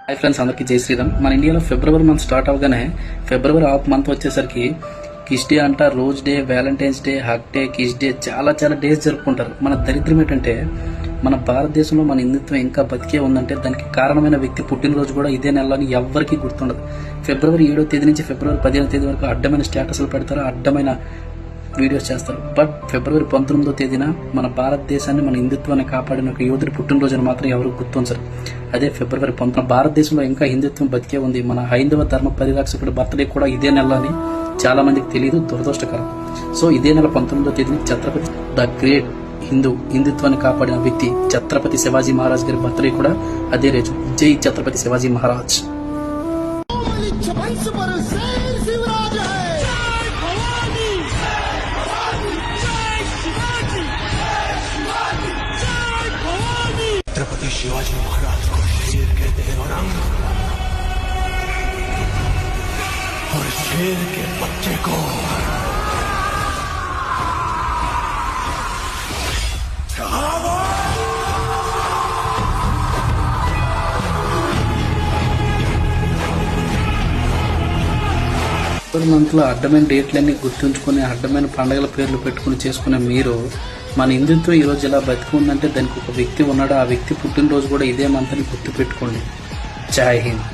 Hi friends, అందరికీ జై శ్రీరామ్. మన ఇండియాలో ఫిబ్రవరి మంత్ స్టార్ట్ అవగానే ఫిబ్రవరి హాఫ్ మంత్ వచ్చేసరికి కిస్ డే అంట, rose day, Valentine's day, Haq day, kiss day, చాలా డేస్ జరుపుకుంటారు. మన దరిద్రం ఏంటంటే మన భారతదేశంలో మన హిందుత్వం ఇంకా బతికే ఉందంటే దానికి కారణమైన వ్యక్తి పుట్టినరోజు కూడా ఇదే నెలని ఎవ్వరికీ గుర్తుండదు. ఫిబ్రవరి 7వ తేదీ నుంచి ఫిబ్రవరి 15వ తేదీ వరకు అడ్డమైన స్టేటస్లు పెడతారు, అడ్డమైన వీడియోస్ చేస్తారు. బట్ ఫిబ్రవరి 19వ తేదీన మన భారతదేశాన్ని, మన హిందుత్వాన్ని కాపాడిన ఒక యోధుడి పుట్టినరోజును మాత్రం ఎవరు గుర్తుంచరు. అదే ఫిబ్రవరి 19. భారతదేశంలో ఇంకా హిందుత్వం బతికే ఉంది. మన హైందవ ధర్మ పరిరక్షకుడి బర్త్డే కూడా ఇదే నెల అని చాలా మందికి తెలియదు, దురదృష్టకరం. సో ఇదే నెల 19వ తేదీని ఛత్రపతి ద గ్రేట్ హిందుత్వాన్ని కాపాడిన వ్యక్తి ఛత్రపతి శివాజీ మహారాజ్ గారి బర్త్డే కూడా అదే రోజు. జై ఛత్రపతి శివాజీ మహారాజ్. छत्रपति शिवाजी महाराज को शेर कहते हैं और शेर के बच्चे को మంత్ లో అడ్డమైన డేట్లన్నీ గుర్తుంచుకుని అడ్డమైన పండుగల పేర్లు పెట్టుకుని చేసుకునే మీరు మన హిందుత్వం ఈ రోజు ఇలా బతికి ఉందంటే దానికి ఒక వ్యక్తి ఉన్నాడు. ఆ వ్యక్తి పుట్టినరోజు కూడా ఇదే మంత్ అని గుర్తు పెట్టుకోండి. జై హింద్.